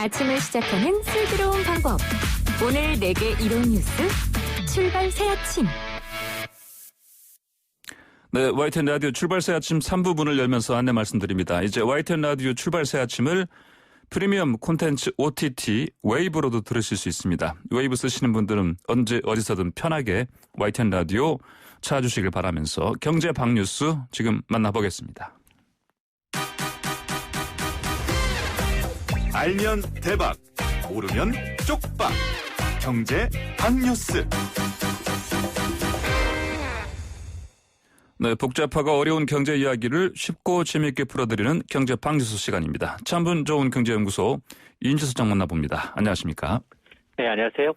아침을 시작하는 슬기로운 방법. 오늘 내게 이로운 뉴스 출발 새 아침. 네, YTN 라디오 출발 새 아침 3부 문을 열면서 안내 말씀드립니다. 이제 YTN 라디오 출발 새 아침을 프리미엄 콘텐츠 OTT 웨이브로도 들으실 수 있습니다. 웨이브 쓰시는 분들은 언제 어디서든 편하게 YTN 라디오 찾아주시길 바라면서 경제 박뉴스 지금 만나보겠습니다. 알면 대박, 모르면 쪽박. 경제 박뉴스. 네, 복잡하고 어려운 경제 이야기를 쉽고 재미있게 풀어드리는 경제 박뉴스 시간입니다. 참분 좋은 경제연구소 이인재 소장 만나봅니다. 안녕하십니까? 네, 안녕하세요.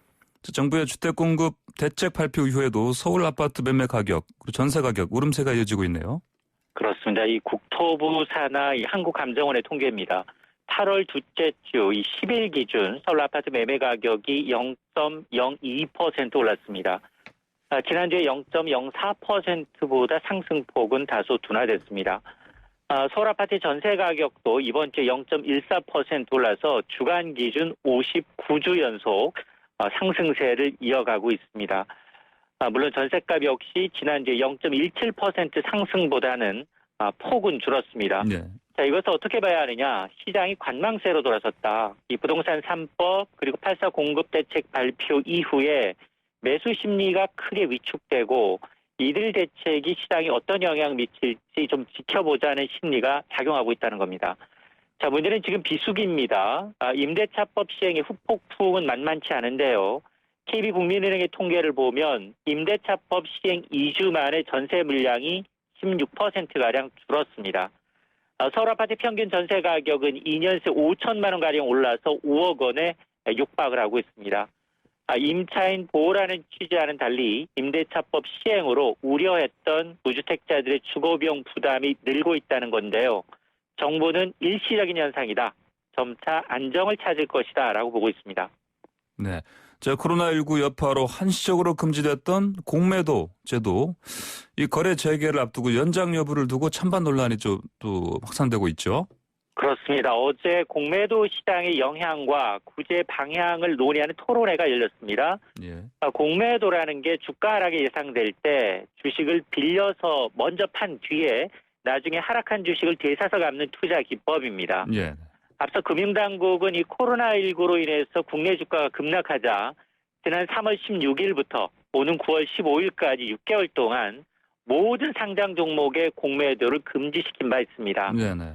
정부의 주택 공급 대책 발표 이후에도 서울 아파트 매매 가격, 그리고 전세 가격 오름세가 이어지고 있네요. 그렇습니다. 이 국토부 산하 이 한국감정원의 통계입니다. 8월 둘째 주 이 10일 기준 서울 아파트 매매 가격이 0.02% 올랐습니다. 지난주에 0.04%보다 상승폭은 다소 둔화됐습니다. 서울 아파트 전세 가격도 이번 주에 0.14% 올라서 주간 기준 59주 연속 상승세를 이어가고 있습니다. 물론 전세값 역시 지난주에 0.17% 상승보다는 폭은 줄었습니다. 네. 자, 이것을 어떻게 봐야 하느냐. 시장이 관망세로 돌아섰다. 이 부동산 3법 그리고 8.4 공급대책 발표 이후에 매수 심리가 크게 위축되고 이들 대책이 시장에 어떤 영향을 미칠지 좀 지켜보자는 심리가 작용하고 있다는 겁니다. 자, 문제는 지금 비수기입니다. 임대차법 시행의 후폭풍은 만만치 않은데요. KB국민은행의 통계를 보면 임대차법 시행 2주 만에 전세 물량이 16%가량 줄었습니다. 서울 아파트 평균 전세 가격은 2년 새 5천만 원가량 올라서 5억 원에 육박을 하고 있습니다. 임차인 보호라는 취지와는 달리 임대차법 시행으로 우려했던 무주택자들의 주거비용 부담이 늘고 있다는 건데요. 정부는 일시적인 현상이다. 점차 안정을 찾을 것이다 라고 보고 있습니다. 네, 코로나19 여파로 한시적으로 금지됐던 공매도 제도 이 거래 재개를 앞두고 연장 여부를 두고 찬반 논란이 또 확산되고 있죠. 그렇습니다. 어제 공매도 시장의 영향과 구제 방향을 논의하는 토론회가 열렸습니다. 예. 공매도라는 게 주가 하락이 예상될 때 주식을 빌려서 먼저 판 뒤에 나중에 하락한 주식을 되사서 갚는 투자 기법입니다. 예. 앞서 금융당국은 이 코로나19로 인해서 국내 주가가 급락하자 지난 3월 16일부터 오는 9월 15일까지 6개월 동안 모든 상장 종목의 공매도를 금지시킨 바 있습니다. 네네.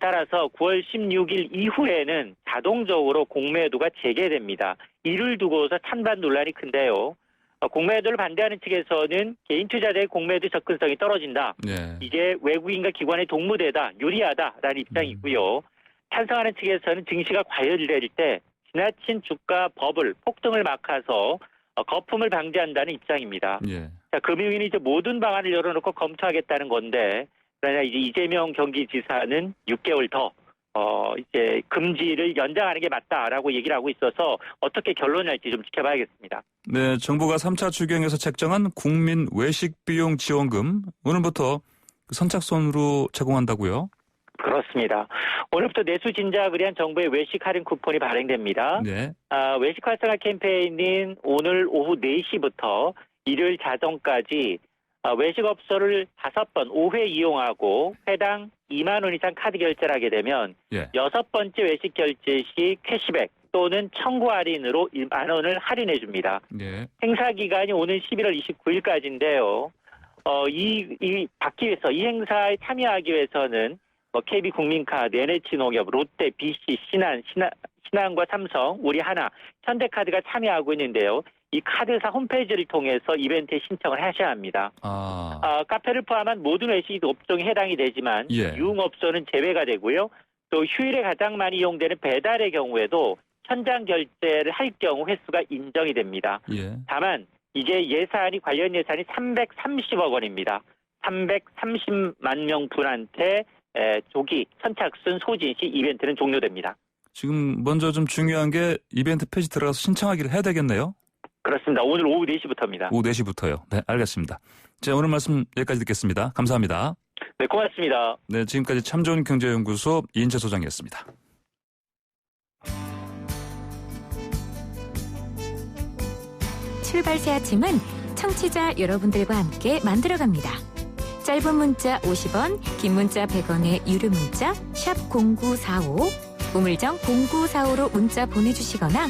따라서 9월 16일 이후에는 자동적으로 공매도가 재개됩니다. 이를 두고서 찬반 논란이 큰데요. 공매도를 반대하는 측에서는 개인 투자자의 공매도 접근성이 떨어진다. 네. 이게 외국인과 기관의 동무대다, 유리하다라는 입장이고요. 찬성하는 측에서는 증시가 과열될 때 지나친 주가 버블, 폭등을 막아서 거품을 방지한다는 입장입니다. 예. 자, 금융위는 이제 모든 방안을 열어놓고 검토하겠다는 건데, 그러나 이제 이재명 경기지사는 6개월 더 이제 금지를 연장하는 게 맞다라고 얘기를 하고 있어서 어떻게 결론이 날지 좀 지켜봐야겠습니다. 네, 정부가 3차 추경에서 책정한 국민 외식 비용 지원금 오늘부터 선착순으로 제공한다고요? 그렇습니다. 오늘부터 내수 진작을 위한 정부의 외식 할인 쿠폰이 발행됩니다. 네. 외식 활성화 캠페인은 오늘 오후 4시부터 일요일 자정까지 외식업소를 5번 5회 이용하고 회당 2만 원 이상 카드 결제를 하게 되면 예. 6번째 외식 결제 시 캐시백 또는 청구 할인으로 1만 원을 할인해 줍니다. 네. 행사 기간이 오는 11월 29일까지인데요. 받기 위해서 이 행사에 참여하기 위해서는 KB국민카드, NH농협, 롯데, BC, 신한과 삼성, 우리하나, 현대카드가 참여하고 있는데요. 이 카드사 홈페이지를 통해서 이벤트에 신청을 하셔야 합니다. 카페를 포함한 모든 외식 업종이 해당이 되지만 예. 유흥업소는 제외가 되고요. 또 휴일에 가장 많이 이용되는 배달의 경우에도 현장 결제를 할 경우 횟수가 인정이 됩니다. 예. 다만 이게 관련 예산이 330억 원입니다. 330만 명분한테 조기 선착순 소진 시 이벤트는 종료됩니다. 지금 먼저 좀 중요한 게 이벤트 페이지 들어가서 신청하기를 해야 되겠네요. 그렇습니다. 오늘 오후 4시부터입니다. 오후 4시부터요. 네, 알겠습니다. 자, 오늘 말씀 여기까지 듣겠습니다. 감사합니다. 네, 고맙습니다. 네, 지금까지 참 좋은 경제연구소 이인재 소장이었습니다. 출발 새 아침은 청취자 여러분들과 함께 만들어갑니다. 짧은 문자 50원, 긴 문자 100원의 유료 문자 샵 0945, 우물정 0945로 문자 보내주시거나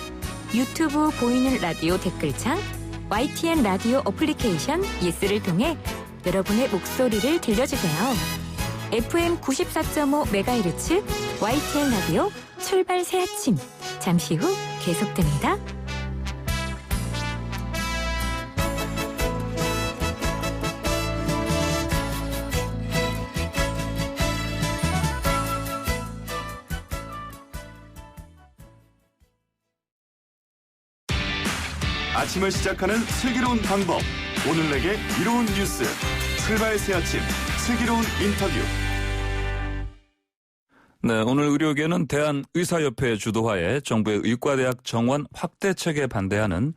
유튜브 보이는 라디오 댓글창, YTN 라디오 어플리케이션 예스를 통해 여러분의 목소리를 들려주세요. FM 94.5MHz YTN 라디오 출발 새 아침. 잠시 후 계속됩니다. 아침을 시작하는 슬기로운 방법. 오늘 내게 이로운 뉴스. 출발 새 아침 슬기로운 인터뷰. 네, 오늘 의료계는 대한의사협회 주도하에 정부의 의과대학 정원 확대책에 반대하는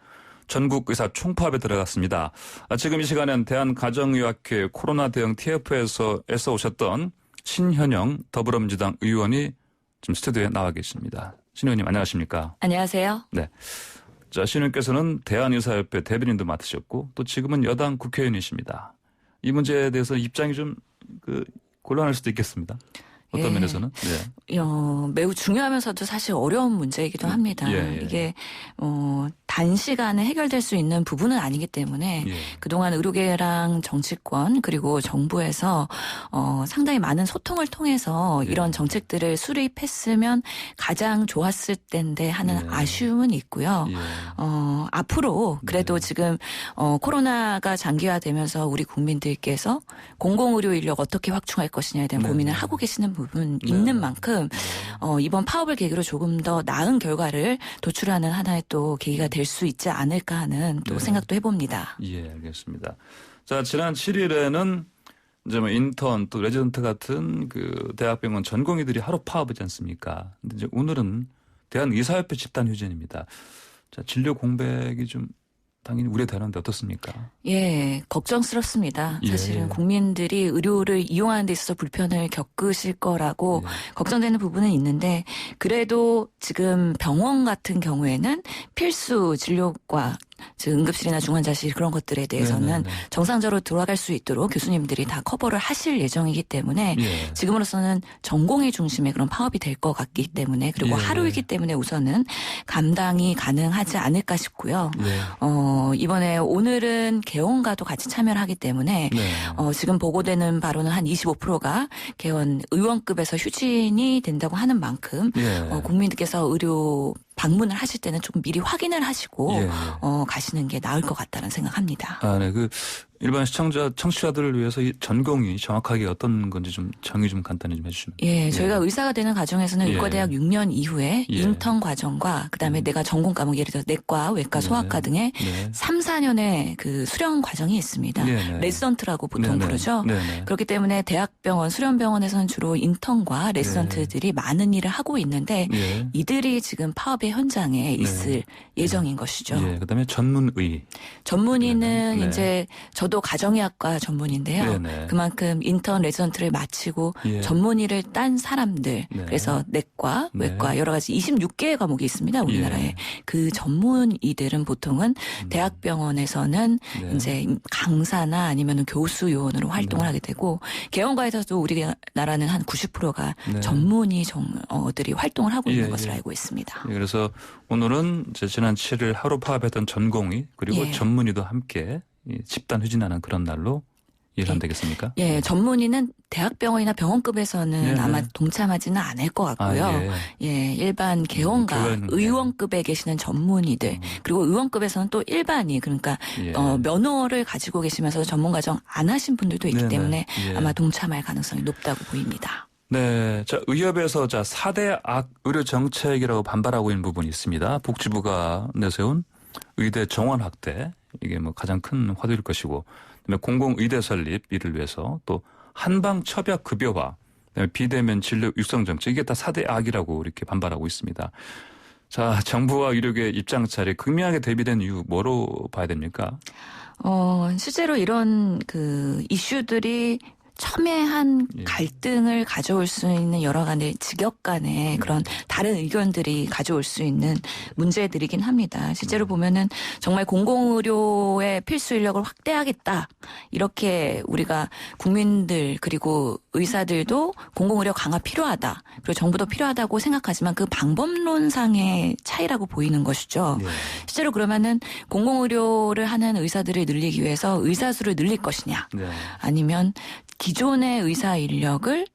전국 의사 총파업에 들어갔습니다. 지금 이 시간엔 대한가정의학회 코로나 대응 TF에서 오셨던 신현영 더불어민주당 의원이 지금 스튜디오에 나와 계십니다. 신 의원님 안녕하십니까? 안녕하세요. 네. 자, 신 의원께서는 대한의사협회 대변인도 맡으셨고 또 지금은 여당 국회의원이십니다. 이 문제에 대해서 입장이 좀 곤란할 수도 있겠습니다. 어떤 면에서는? 네. 매우 중요하면서도 사실 어려운 문제이기도 합니다. 이게 단시간에 해결될 수 있는 부분은 아니기 때문에 그동안 의료계랑 정치권 그리고 정부에서 상당히 많은 소통을 통해서 이런 정책들을 수립했으면 가장 좋았을 텐데 하는 아쉬움은 있고요. 앞으로 그래도 지금 코로나가 장기화되면서 우리 국민들께서 공공의료 인력 어떻게 확충할 것이냐에 대한 고민을 하고 계시는 부분 있는 만큼 이번 파업을 계기로 조금 더 나은 결과를 도출하는 하나의 또 계기가 될 수 있지 않을까 하는 또 생각도 해봅니다. 예, 알겠습니다. 자, 지난 7일에는 이제 뭐 인턴 또 레지던트 같은 대학병원 전공의들이 하루 파업이지 않습니까? 근데 이제 오늘은 대한의사협회 집단 휴전입니다. 자, 진료 공백이 좀 당연히 우려되는데 어떻습니까? 예, 걱정스럽습니다. 사실은 국민들이 의료를 이용하는 데 있어서 불편을 겪으실 거라고 걱정되는 부분은 있는데 그래도 지금 병원 같은 경우에는 필수 진료과 즉 응급실이나 중환자실 그런 것들에 대해서는 정상적으로 돌아갈 수 있도록 교수님들이 다 커버를 하실 예정이기 때문에 지금으로서는 전공의 중심의 그런 파업이 될 것 같기 때문에 그리고 하루이기 때문에 우선은 감당이 가능하지 않을까 싶고요. 이번에 오늘은 개원과도 같이 참여를 하기 때문에 지금 보고되는 바로는 한 25%가 개원 의원급에서 휴진이 된다고 하는 만큼 국민들께서 의료 방문을 하실 때는 조금 미리 확인을 하시고 가시는 게 나을 것 같다는 생각합니다. 아, 네. 일반 청취자들을 위해서 이 전공이 정확하게 어떤 건지 좀 정의 좀 간단히 좀 해주시면. 예, 저희가 의사가 되는 과정에서는 의과대학 6년 이후에 인턴 과정과 그다음에 내가 전공 과목 예를 들어 내과, 외과, 소아과 등의 3, 4년의 그 수련 과정이 있습니다. 레지던트라고 보통 부르죠. 그렇기 때문에 대학병원, 수련병원에서는 주로 인턴과 레지던트들이 많은 일을 하고 있는데 이들이 지금 파업의 현장에 있을 예정인 것이죠. 그다음에 전문의. 전문의는 이제 저도 가정의학과 전문인데요. 그만큼 인턴 레지던트를 마치고 전문의를 딴 사람들 그래서 내과, 외과 여러 가지 26개의 과목이 있습니다. 우리나라에. 그 전문의들은 보통은 대학병원에서는 이제 강사나 아니면 교수 요원으로 활동을 하게 되고 개원과에서도 우리나라는 한 90%가 전문의들이 활동을 하고 있는 것으로 알고 있습니다. 그래서 오늘은 지난 7일 하루 파업했던 전공의 그리고 전문의도 함께 집단 휴진하는 그런 날로 이해하면 되겠습니까? 예, 전문의는 대학병원이나 병원급에서는 아마 동참하지는 않을 것 같고요. 일반 개원과 의원급에 계시는 전문의들 그리고 의원급에서는 또 일반이 그러니까 면허를 가지고 계시면서 전문과정 안 하신 분들도 있기 때문에 아마 동참할 가능성이 높다고 보입니다. 네, 자 의협에서 4대 악 의료 정책이라고 반발하고 있는 부분이 있습니다. 복지부가 내세운 의대 정원 확대 이게 뭐 가장 큰 화두일 것이고, 그다음에 공공의대 설립 이를 위해서 또 한방 처벽 급여화, 그다음에 비대면 진료 육성 정책 이게 다 4대 악이라고 이렇게 반발하고 있습니다. 자, 정부와 의료계 입장차례 극명하게 대비된 이유 뭐로 봐야 됩니까? 실제로 이런 이슈들이 첨예한 예. 갈등을 가져올 수 있는 여러 가지 직역 간의 그런 다른 의견들이 가져올 수 있는 문제들이긴 합니다. 실제로 보면은 정말 공공의료의 필수 인력을 확대하겠다. 이렇게 우리가 국민들 그리고 의사들도 공공의료 강화 필요하다. 그리고 정부도 필요하다고 생각하지만 그 방법론상의 차이라고 보이는 것이죠. 예. 실제로 그러면은 공공의료를 하는 의사들을 늘리기 위해서 의사 수를 늘릴 것이냐. 네. 아니면 기존의 의사 인력을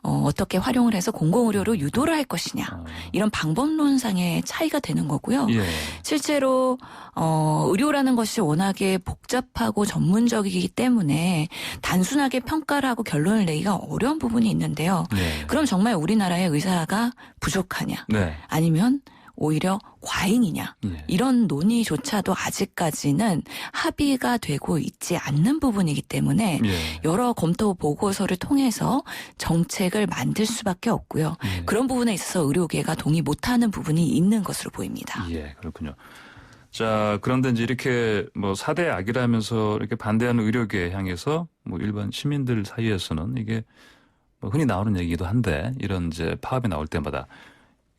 어떻게 활용을 해서 공공의료로 유도를 할 것이냐. 이런 방법론상의 차이가 되는 거고요. 예. 실제로 의료라는 것이 워낙에 복잡하고 전문적이기 때문에 단순하게 평가를 하고 결론을 내기가 어려운 부분이 있는데요. 네. 그럼 정말 우리나라의 의사가 부족하냐. 네. 아니면 오히려 과잉이냐. 예. 이런 논의조차도 아직까지는 합의가 되고 있지 않는 부분이기 때문에 예. 여러 검토 보고서를 통해서 정책을 만들 수밖에 없고요. 예. 그런 부분에 있어서 의료계가 동의 못하는 부분이 있는 것으로 보입니다. 예, 그렇군요. 자, 그런데 이제 이렇게 뭐 4대 악이라면서 이렇게 반대하는 의료계 향해서 뭐 일반 시민들 사이에서는 이게 뭐 흔히 나오는 얘기기도 한데 이런 이제 파업이 나올 때마다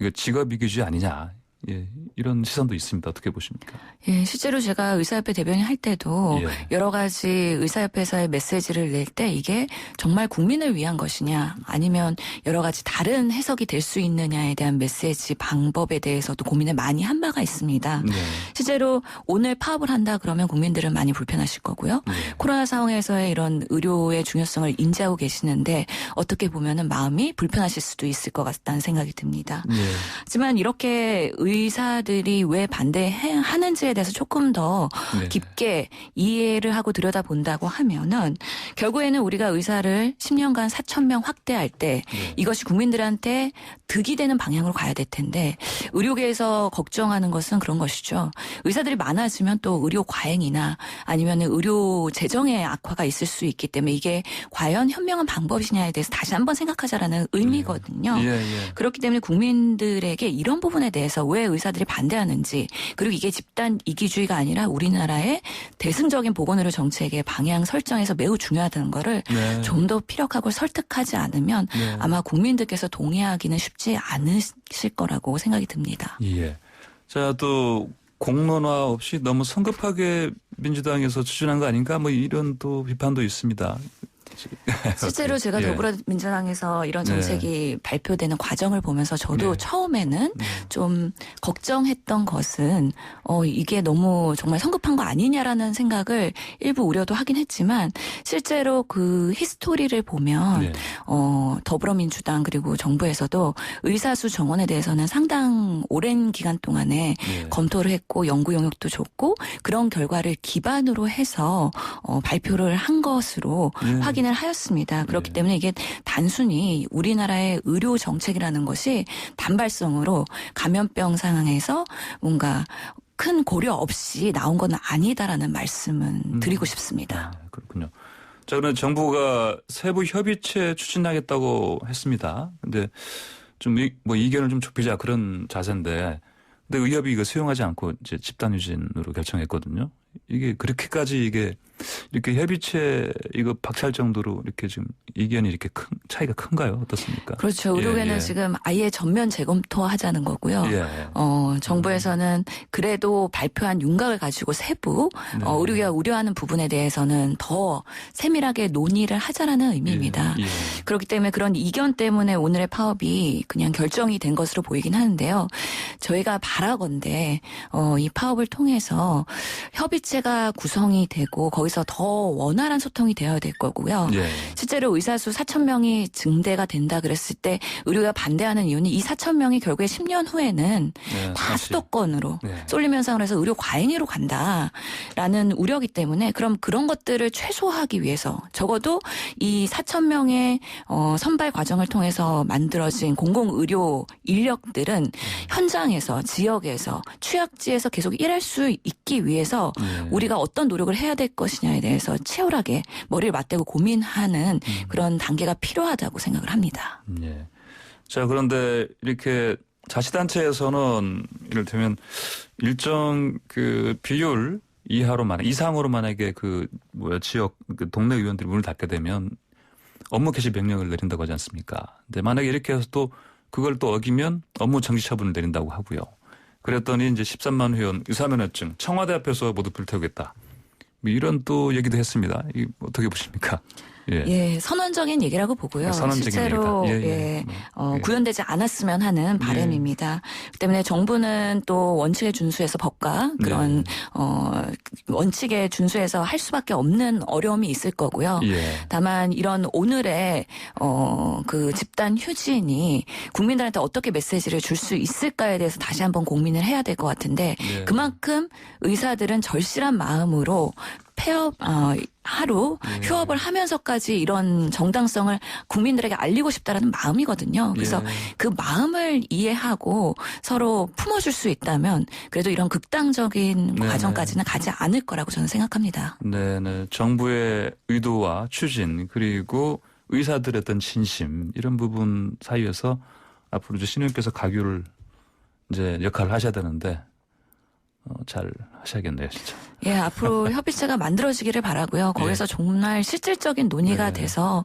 이거 직업 이기주의 아니냐. 예, 이런 시선도 있습니다. 어떻게 보십니까? 예, 실제로 제가 의사협회 대변인 할 때도 예. 여러 가지 의사협회에서의 메시지를 낼 때 이게 정말 국민을 위한 것이냐 아니면 여러 가지 다른 해석이 될 수 있느냐에 대한 메시지 방법에 대해서도 고민을 많이 한 바가 있습니다. 네. 실제로 오늘 파업을 한다 그러면 국민들은 많이 불편하실 거고요. 네. 코로나 상황에서의 이런 의료의 중요성을 인지하고 계시는데 어떻게 보면은 마음이 불편하실 수도 있을 것 같다는 생각이 듭니다. 예. 하지만 이렇게 의사들이 왜 반대하는지에 대해서 조금 더 네. 깊게 이해를 하고 들여다본다고 하면은 결국에는 우리가 의사를 10년간 4,000명 확대할 때 네. 이것이 국민들한테 득이 되는 방향으로 가야 될 텐데 의료계에서 걱정하는 것은 그런 것이죠. 의사들이 많아지면 또 의료 과잉이나 아니면 의료 재정의 악화가 있을 수 있기 때문에 이게 과연 현명한 방법이냐에 대해서 다시 한번 생각하자라는 의미거든요. 예, 예. 그렇기 때문에 국민들에게 이런 부분에 대해서 왜 의사들이 반대하는지 그리고 이게 집단 이기주의가 아니라 우리나라의 대승적인 보건의료 정책의 방향 설정에서 매우 중요하다는 거를 네. 좀 더 피력하고 설득하지 않으면 네. 아마 국민들께서 동의하기는 쉽지 않으실 거라고 생각이 듭니다. 예. 자, 또 공론화 없이 너무 성급하게 민주당에서 추진한 거 아닌가 뭐 이런 또 비판도 있습니다. 실제로 제가 예. 더불어민주당에서 이런 정책이 발표되는 과정을 보면서 저도 네. 처음에는 좀 걱정했던 것은 이게 너무 정말 성급한 거 아니냐라는 생각을 일부 우려도 하긴 했지만 실제로 그 히스토리를 보면 네. 더불어민주당 그리고 정부에서도 의사수 정원에 대해서는 상당 오랜 기간 동안에 네. 검토를 했고 연구 용역도 줬고 그런 결과를 기반으로 해서 발표를 한 것으로 네. 확인을 하였습니다. 그렇기 네. 때문에 이게 단순히 우리나라의 의료 정책이라는 것이 단발성으로 감염병 상황에서 뭔가 큰 고려 없이 나온 건 아니다라는 말씀은 드리고 싶습니다. 아, 그렇군요. 자, 그럼 정부가 세부 협의체 추진하겠다고 했습니다. 근데 좀 뭐 이견을 좀 좁히자 그런 자세인데, 근데 의협이 이거 수용하지 않고 이제 집단 휴진으로 결정했거든요. 이게 그렇게까지 이게 이렇게 협의체 이거 박차할 정도로 이렇게 지금 이견이 이렇게 차이가 큰가요? 어떻습니까? 그렇죠. 의료계는 예. 지금 아예 전면 재검토하자는 거고요. 예. 정부에서는 그래도 발표한 윤곽을 가지고 세부 네. 의료계가 우려하는 부분에 대해서는 더 세밀하게 논의를 하자라는 의미입니다. 예. 그렇기 때문에 그런 이견 때문에 오늘의 파업이 그냥 결정이 된 것으로 보이긴 하는데요. 저희가 바라건대 이 파업을 통해서 협의체가 구성이 되고 거기서 더 원활한 소통이 되어야 될 거고요. 예. 실제로 의사수 4,000명이 증대가 된다 그랬을 때 의료가 반대하는 이유는 이 4,000명이 결국에 10년 후에는 네, 다 다시. 수도권으로 네. 쏠림 현상으로 해서 의료 과잉으로 간다라는 우려이기 때문에 그럼 그런 것들을 최소화하기 위해서 적어도 이 4,000명의 선발 과정을 통해서 만들어진 공공의료 인력들은 현장에서 지역에서 취약지에서 계속 일할 수 있기 위해서 예. 우리가 어떤 노력을 해야 될 것이냐에 대해서 치열하게 머리를 맞대고 고민하는 그런 단계가 필요하다고 생각을 합니다. 예. 자, 그런데 이렇게 자치단체에서는 이를테면 일정 그 비율 이상으로 만약에 지역 그 동네 의원들이 문을 닫게 되면 업무 개시 명령을 내린다고 하지 않습니까? 근데 만약에 이렇게 해서 또 그걸 또 어기면 업무 정지 처분을 내린다고 하고요. 그랬더니 이제 13만 회원 의사면허증 청와대 앞에서 모두 불태우겠다. 뭐 이런 또 얘기도 했습니다. 이 어떻게 보십니까? 예. 예, 선언적인 얘기라고 보고요. 선언적인 실제로 얘기다. 예. 구현되지 않았으면 하는 바람입니다. 그 때문에 정부는 또 원칙에 준수해서 법과 그런 원칙에 준수해서 할 수밖에 없는 어려움이 있을 거고요. 예. 다만 이런 오늘의 그 집단 휴진이 국민들한테 어떻게 메시지를 줄 수 있을까에 대해서 다시 한번 고민을 해야 될 것 같은데 예. 그만큼 의사들은 절실한 마음으로 폐업 하루 휴업을 하면서까지 이런 정당성을 국민들에게 알리고 싶다라는 마음이거든요. 그래서 그 마음을 이해하고 서로 품어줄 수 있다면 그래도 이런 극단적인 과정까지는 가지 않을 거라고 저는 생각합니다. 네네. 정부의 의도와 추진 그리고 의사들의 어떤 진심 이런 부분 사이에서 앞으로 이제 신의원께서 가교를 이제 역할을 하셔야 되는데 잘 하셔야겠네요, 진짜. 예, 앞으로 협의체가 만들어지기를 바라고요. 거기서 정말 실질적인 논의가 돼서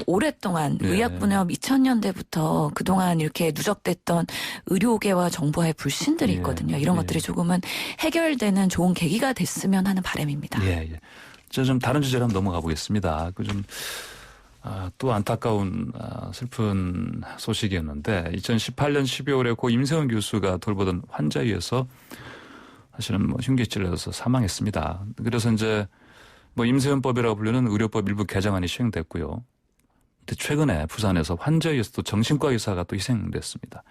오랫동안 의학분업 2000년대부터 그동안 이렇게 누적됐던 의료계와 정부와의 불신들이 있거든요. 이런 것들이 조금은 해결되는 좋은 계기가 됐으면 하는 바람입니다. 예. 저 좀 다른 주제로 한번 넘어가 보겠습니다. 또 안타까운 슬픈 소식이었는데 2018년 12월에 고 임세원 교수가 돌보던 환자에 의해서 사실은 흉기에 찔려서 사망했습니다. 그래서 이제 임세원법이라고 불리는 의료법 일부 개정안이 시행됐고요. 근데 최근에 부산에서 환자에 의해서 또 정신과 의사가 또 희생됐습니다.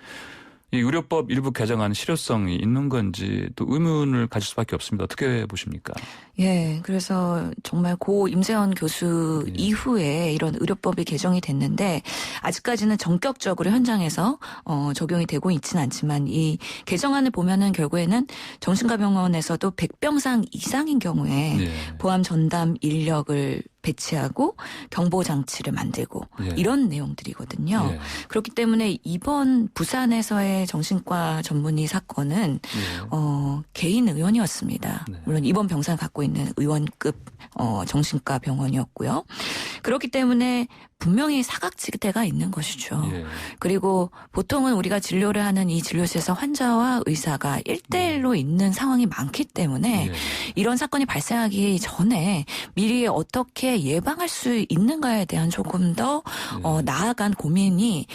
이 의료법 일부 개정안 실효성이 있는 건지 또 의문을 가질 수밖에 없습니다. 어떻게 보십니까? 예, 그래서 정말 고 임세원 교수 이후에 이런 의료법이 개정이 됐는데 아직까지는 전격적으로 현장에서 적용이 되고 있지는 않지만 이 개정안을 보면은 결국에는 정신과 병원에서도 100병상 이상인 경우에 보암 전담 인력을 배치하고 경보 장치를 만들고 이런 내용들이거든요. 그렇기 때문에 이번 부산에서의 정신과 전문의 사건은 개인 의원이었습니다. 물론 입원 병상을 갖고 있는 의원급 정신과 병원이었고요. 그렇기 때문에 분명히 사각지대가 있는 것이죠. 그리고 보통은 우리가 진료를 하는 이 진료실에서 환자와 의사가 1대1로 있는 상황이 많기 때문에 이런 사건이 발생하기 전에 미리 어떻게 예방할 수 있는가에 대한 조금 더 나아간 고민이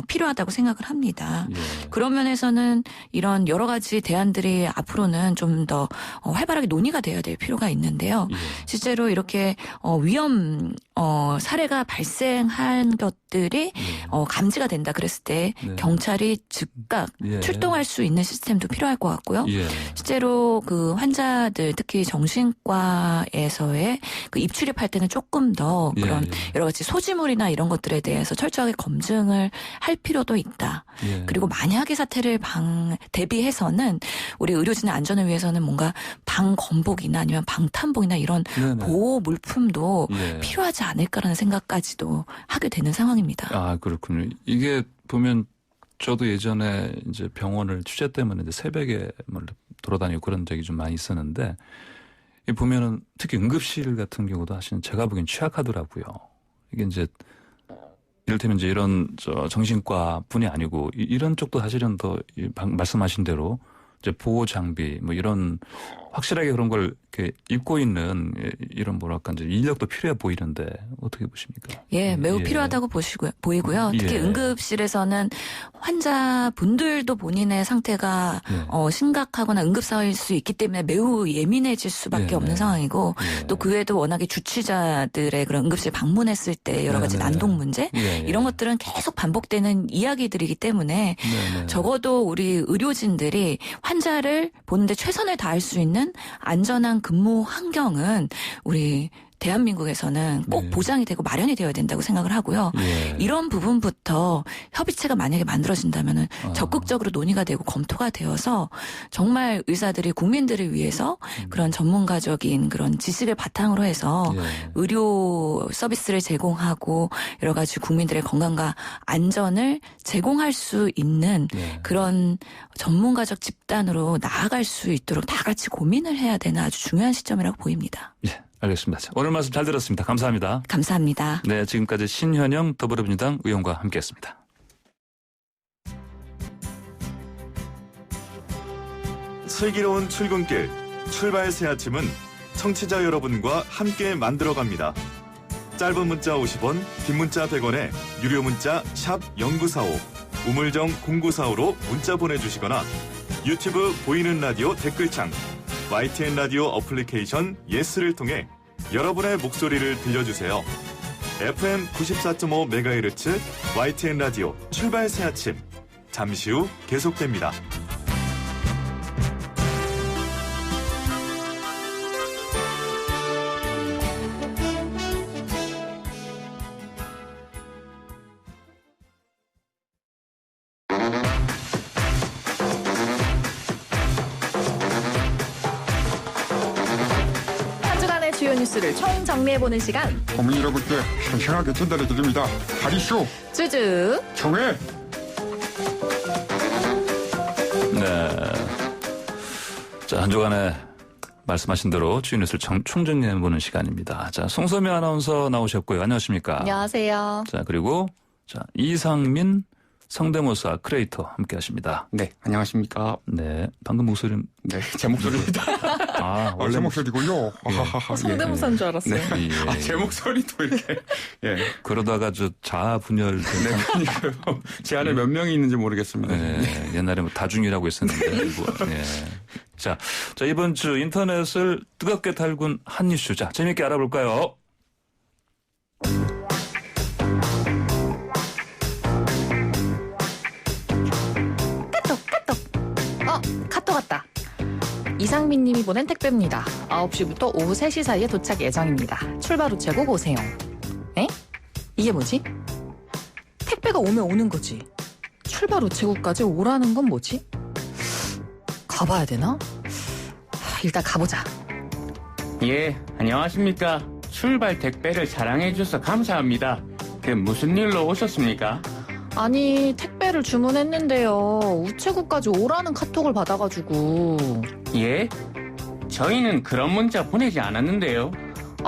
필요하다고 생각을 합니다. 그런 면에서는 이런 여러 가지 대안들이 앞으로는 좀 더 활발하게 논의가 돼야 될 필요가 있는데요. 실제로 이렇게 위험 사례가 발생한 것들이 감지가 된다 그랬을 때 경찰이 즉각 출동할 수 있는 시스템도 필요할 것 같고요. 실제로 그 환자들 특히 정신과에서의 그 입출입할 때는 조금 더 그런 여러 가지 소지물이나 이런 것들에 대해서 철저하게 검증을 할 필요도 있다. 그리고 만약의 사태를 대비해서는 우리 의료진의 안전을 위해서는 뭔가 방검복이나 아니면 방탄복이나 이런 보호 물품도 필요하지 않을까라는 생각까지도 하게 되는 상황입니다. 아, 그렇군요. 이게 보면 저도 예전에 이제 병원을 취재 때문에 이제 새벽에 돌아다니고 그런 적이 좀 많이 있었는데 보면은 특히 응급실 같은 경우도 사실은 제가 보기엔 취약하더라고요. 이게 이제 이를테면 이제 이런 정신과 분이 아니고 이런 쪽도 사실은 더 말씀하신 대로 이제 보호 장비 이런 확실하게 그런 걸 이렇게 입고 있는 이런 이제 인력도 필요해 보이는데 어떻게 보십니까? 예, 매우 필요하다고 보이고요. 특히 응급실에서는 환자분들도 본인의 상태가 심각하거나 응급사일 수 있기 때문에 매우 예민해질 수밖에 없는 상황이고 또 그 외에도 워낙에 주치자들의 그런 응급실 방문했을 때 여러 가지 난동 문제 이런 것들은 계속 반복되는 이야기들이기 때문에 적어도 우리 의료진들이 환자를 보는데 최선을 다할 수 있는 안전한 근무 환경은 우리 대한민국에서는 꼭 보장이 되고 마련이 되어야 된다고 생각을 하고요. 이런 부분부터 협의체가 만약에 만들어진다면 적극적으로 논의가 되고 검토가 되어서 정말 의사들이 국민들을 위해서 그런 전문가적인 그런 지식을 바탕으로 해서 의료 서비스를 제공하고 여러 가지 국민들의 건강과 안전을 제공할 수 있는 그런 전문가적 집단으로 나아갈 수 있도록 다 같이 고민을 해야 되는 아주 중요한 시점이라고 보입니다. 예. 알겠습니다. 자, 오늘 말씀 잘 들었습니다. 감사합니다. 감사합니다. 네, 지금까지 신현영 더불어민주당 의원과 함께했습니다. 슬기로운 출근길, 출발 새 아침은 청취자 여러분과 함께 만들어갑니다. 짧은 문자 50원, 긴 문자 100원에 유료 문자 샵 0945, 우물정 0945로 문자 보내주시거나 유튜브 보이는 라디오 댓글창, YTN 라디오 어플리케이션 예스를 통해 여러분의 목소리를 들려주세요. FM 94.5MHz YTN 라디오 출발 새 아침, 잠시 후 계속됩니다. 한 주간의 주요 뉴스를 총 정리해보는 시간 국민 여러분께 생생하게 전달해드립니다. 하리쇼 쭈쭈 총회. 네. 자, 한 주간에 말씀하신 대로 주요 뉴스를 총정리해보는 시간입니다. 자, 송소미 아나운서 나오셨고요. 안녕하십니까? 안녕하세요. 자, 그리고 이상민 성대모사 크리에이터 함께 하십니다. 네, 안녕하십니까. 네. 방금 목소리는 네, 제 목소리입니다. 원래 제 목소리고요. 성대모사인 줄 알았어요. 네. 예. 제 목소리도 이렇게. 예. 그러다가 자아분열 네, 그러니까요. 제 안에 몇 명이 있는지 모르겠습니다. 네, 옛날에 뭐 다중이라고 했었는데. 예. 자, 이번 주 인터넷을 뜨겁게 달군 한 이슈. 자, 재미있게 알아볼까요? 카톡 왔다. 이상민 님이 보낸 택배입니다. 9시부터 오후 3시 사이에 도착 예정입니다. 출발 우체국 오세요. 에? 이게 뭐지? 택배가 오면 오는 거지. 출발 우체국까지 오라는 건 뭐지? 가봐야 되나? 일단 가보자. 예, 안녕하십니까. 출발 택배를 사랑해주셔서 감사합니다. 무슨 일로 오셨습니까? 아니, 택배를 주문했는데요. 우체국까지 오라는 카톡을 받아가지고. 예? 저희는 그런 문자 보내지 않았는데요.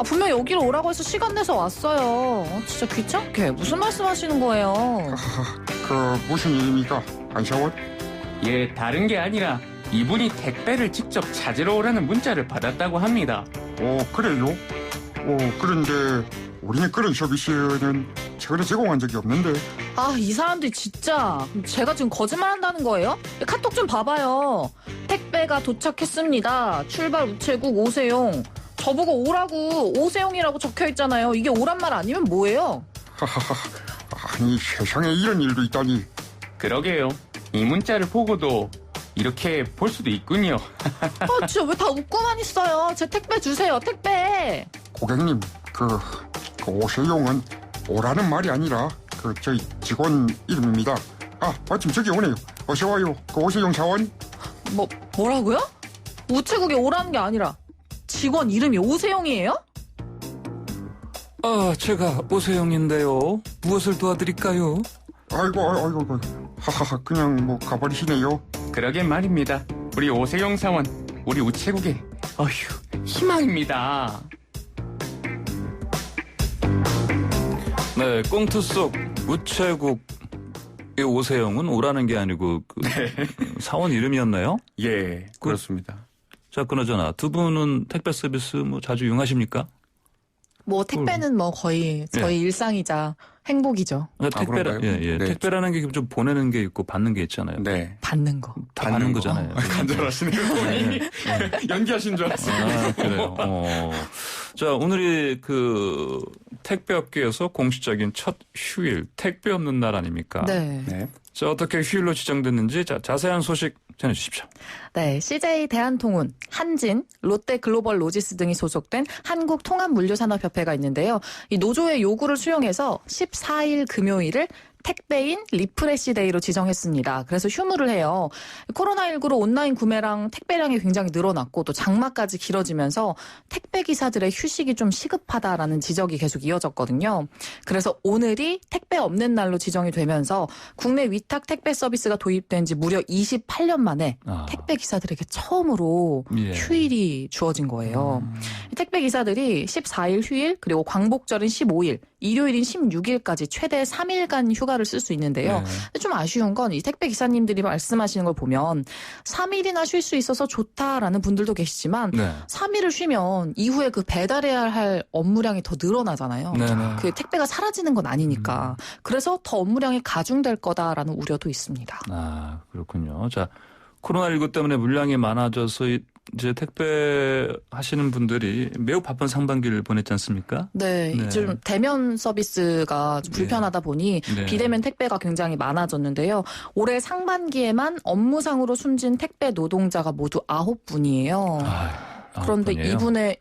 분명 여기로 오라고 해서 시간 내서 왔어요. 진짜 귀찮게. 무슨 말씀하시는 거예요? 무슨 일입니까? 한샤원? 예, 다른 게 아니라 이분이 택배를 직접 찾으러 오라는 문자를 받았다고 합니다. 그래요? 그런데 우리는 그런 서비스는 최근에 제공한 적이 없는데. 이 사람들이 진짜. 제가 지금 거짓말 한다는 거예요? 카톡 좀 봐봐요. 택배가 도착했습니다. 출발 우체국 오세용. 저보고 오라고 오세용이라고 적혀있잖아요. 이게 오란 말 아니면 뭐예요? 아니, 세상에 이런 일도 있다니. 그러게요. 이 문자를 보고도 이렇게 볼 수도 있군요. 진짜 왜 다 웃고만 있어요. 제 택배 주세요. 택배. 고객님, 그 오세용은 오라는 말이 아니라 저희 직원 이름입니다. 마침 저기 오네요. 어서 와요. 오세용 사원. 뭐라고요? 우체국에 오라는 게 아니라 직원 이름이 오세용이에요? 제가 오세영인데요. 무엇을 도와드릴까요? 아이고. 그냥 가버리시네요. 그러게 말입니다. 우리 오세영 사원, 우리 우체국에 희망입니다. 네, 꽁트 속 우체국 오세영은 오라는 게 아니고 사원 이름이었나요? 예, 그렇습니다. 자, 그나저나 두 분은 택배 서비스 자주 이용하십니까? 택배는 거의 저희 일상이자 행복이죠. 택배라, 네. 택배라는 게 좀 보내는 게 있고 받는 게 있잖아요. 네. 받는 거. 다 받는 거잖아요. 간절하시네요. 본인이. 연기하신 줄 알았어요. 그래요. 자, 오늘이 택배업계에서 공식적인 첫 휴일, 택배 없는 날 아닙니까? 네. 자, 어떻게 휴일로 지정됐는지 자세한 소식 전해주십시오. 네, CJ 대한통운, 한진, 롯데글로벌로지스 등이 소속된 한국통합물류산업협회가 있는데요. 이 노조의 요구를 수용해서 14일 금요일을 택배인 리프레시데이로 지정했습니다. 그래서 휴무를 해요. 코로나19로 온라인 구매랑 택배량이 굉장히 늘어났고 또 장마까지 길어지면서 택배 기사들의 휴식이 좀 시급하다라는 지적이 계속 이어졌거든요. 그래서 오늘이 택배 없는 날로 지정이 되면서 국내 위탁 택배 서비스가 도입된 지 무려 28년 만에 택배 기사들에게 처음으로 휴일이 주어진 거예요. 택배 기사들이 14일 휴일 그리고 광복절인 15일, 일요일인 16일까지 최대 3일간 휴가를 쓸 수 있는데요. 좀 아쉬운 건 이 택배 기사님들이 말씀하시는 걸 보면 3일이나 쉴 수 있어서 좋다라는 분들도 계시지만 3일을 쉬면 이후에 그 배달해야 할 업무량이 더 늘어나잖아요. 그 택배가 사라지는 건 아니니까. 그래서 더 업무량이 가중될 거다라는 우려도 있습니다. 아, 그렇군요. 자, 코로나19 때문에 물량이 많아져서 이제 택배 하시는 분들이 매우 바쁜 상반기를 보냈지 않습니까? 네. 좀 대면 서비스가 좀 불편하다 보니 비대면 택배가 굉장히 많아졌는데요. 올해 상반기에만 업무상으로 숨진 택배 노동자가 모두 9분이에요. 그런데